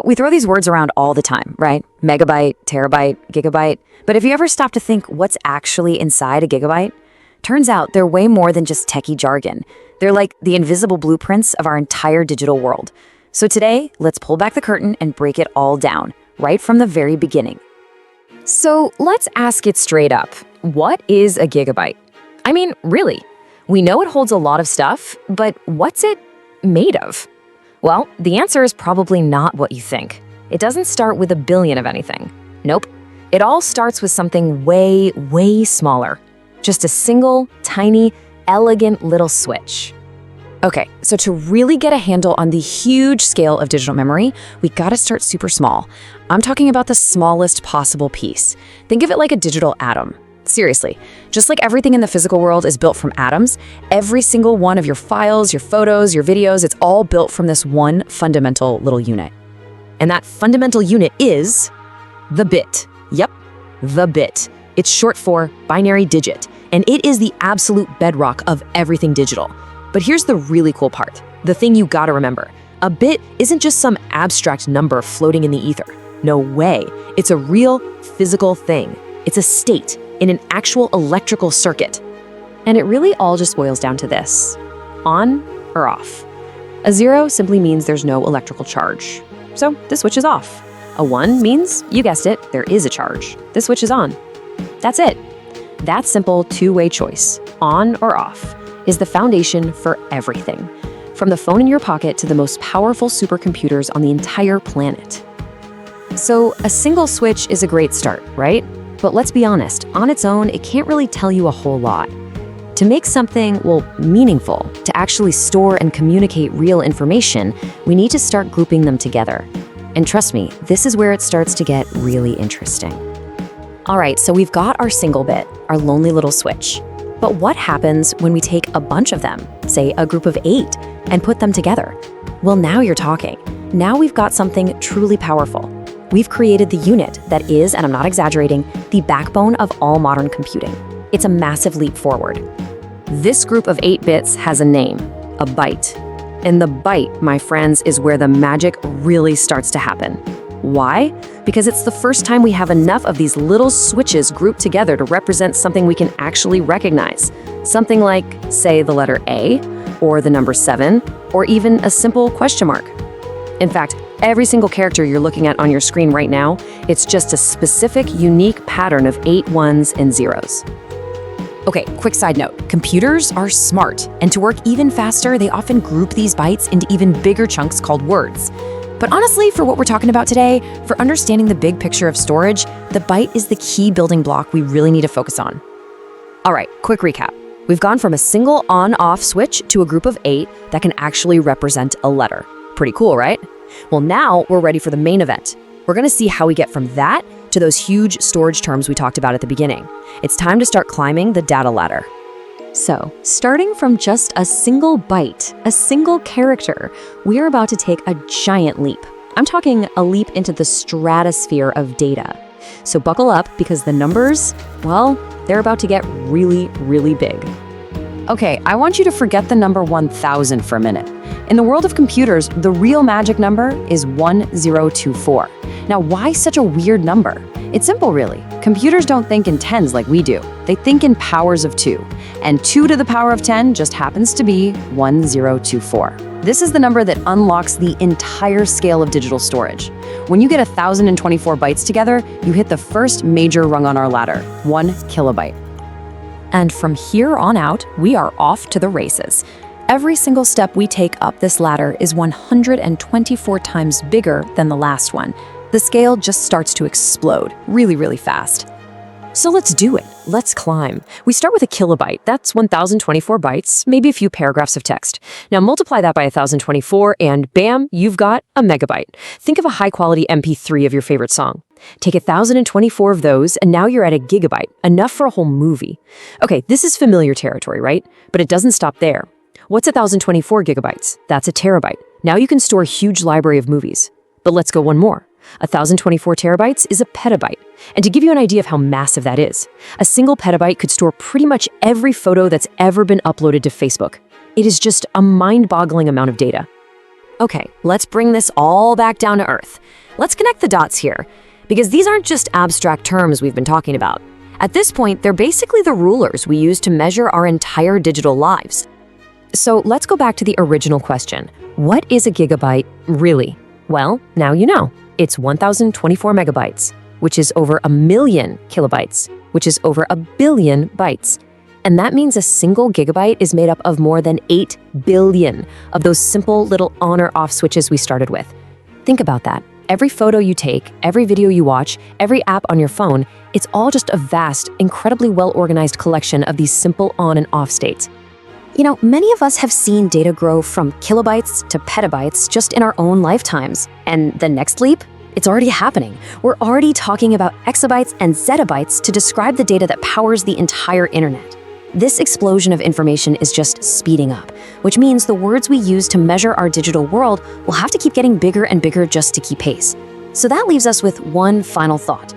We throw these words around all the time, right? Megabyte, terabyte, gigabyte. But have you ever stopped to think what's actually inside a gigabyte? Turns out they're way more than just techie jargon. They're like the invisible blueprints of our entire digital world. So today, let's pull back the curtain and break it all down, right from the very beginning. So let's ask it straight up. What is a gigabyte? I mean, really? We know it holds a lot of stuff, but what's it made of? Well, the answer is probably not what you think. It doesn't start with a billion of anything. Nope. It all starts with something way, way smaller. Just a single, tiny, elegant little switch. Okay, so to really get a handle on the huge scale of digital memory, we gotta start super small. I'm talking about the smallest possible piece. Think of it like a digital atom. Seriously, just like everything in the physical world is built from atoms, every single one of your files, your photos, your videos, it's all built from this one fundamental little unit. And that fundamental unit is the bit. Yep, the bit. It's short for binary digit, and it is the absolute bedrock of everything digital. But here's the really cool part, the thing you gotta remember. A bit isn't just some abstract number floating in the ether. No way. It's a real physical thing. It's a state in an actual electrical circuit. And it really all just boils down to this: on or off. A 0 simply means there's no electrical charge. So the switch is off. A 1 means, you guessed it, there is a charge. The switch is on. That's it. That simple two-way choice, on or off, is the foundation for everything, from the phone in your pocket to the most powerful supercomputers on the entire planet. So a single switch is a great start, right? But let's be honest, on its own, it can't really tell you a whole lot. To make something, meaningful, to actually store and communicate real information, we need to start grouping them together. And trust me, this is where it starts to get really interesting. All right, so we've got our single bit, our lonely little switch. But what happens when we take a bunch of them, say a group of 8, and put them together? Well, now you're talking. Now we've got something truly powerful. We've created the unit that is, and I'm not exaggerating, the backbone of all modern computing. It's a massive leap forward. This group of 8 bits has a name, a byte. And the byte, my friends, is where the magic really starts to happen. Why? Because it's the first time we have enough of these little switches grouped together to represent something we can actually recognize. Something like, say, the letter A, or the number 7, or even a simple question mark. In fact, every single character you're looking at on your screen right now, it's just a specific, unique pattern of 8 ones and zeros. Okay, quick side note. Computers are smart, and to work even faster, they often group these bytes into even bigger chunks called words. But honestly, for what we're talking about today, for understanding the big picture of storage, the byte is the key building block we really need to focus on. All right, quick recap. We've gone from a single on-off switch to a group of 8 that can actually represent a letter. Pretty cool, right? Well, now we're ready for the main event. We're gonna see how we get from that to those huge storage terms we talked about at the beginning. It's time to start climbing the data ladder. So, starting from just a single byte, a single character, we're about to take a giant leap. I'm talking a leap into the stratosphere of data. So buckle up, because the numbers, well, they're about to get really, really big. Okay, I want you to forget the number 1000 for a minute. In the world of computers, the real magic number is 1024. Now, why such a weird number? It's simple, really. Computers don't think in tens like we do. They think in powers of 2. And 2 to the power of 10 just happens to be 1024. This is the number that unlocks the entire scale of digital storage. When you get 1024 bytes together, you hit the first major rung on our ladder, 1 kilobyte. And from here on out, we are off to the races. Every single step we take up this ladder is 124 times bigger than the last one. The scale just starts to explode really, really fast. So let's do it. Let's climb. We start with a kilobyte. That's 1024 bytes, maybe a few paragraphs of text. Now multiply that by 1024 and bam, you've got a megabyte. Think of a high-quality MP3 of your favorite song. Take 1024 of those, and now you're at a gigabyte, enough for a whole movie. Okay, this is familiar territory, right? But it doesn't stop there. What's 1024 gigabytes? That's a terabyte. Now you can store a huge library of movies. But let's go one more. 1024 terabytes is a petabyte. And to give you an idea of how massive that is, a single petabyte could store pretty much every photo that's ever been uploaded to Facebook. It is just a mind-boggling amount of data. Okay, let's bring this all back down to earth. Let's connect the dots here, because these aren't just abstract terms we've been talking about. At this point, they're basically the rulers we use to measure our entire digital lives. So let's go back to the original question. What is a gigabyte really? Well, now you know. It's 1,024 megabytes, which is over 1,000,000 kilobytes, which is over 1,000,000,000 bytes. And that means a single gigabyte is made up of more than 8 billion of those simple little on or off switches we started with. Think about that. Every photo you take, every video you watch, every app on your phone, it's all just a vast, incredibly well-organized collection of these simple on and off states. You know, many of us have seen data grow from kilobytes to petabytes just in our own lifetimes. And the next leap? It's already happening. We're already talking about exabytes and zettabytes to describe the data that powers the entire internet. This explosion of information is just speeding up, which means the words we use to measure our digital world will have to keep getting bigger and bigger just to keep pace. So that leaves us with one final thought.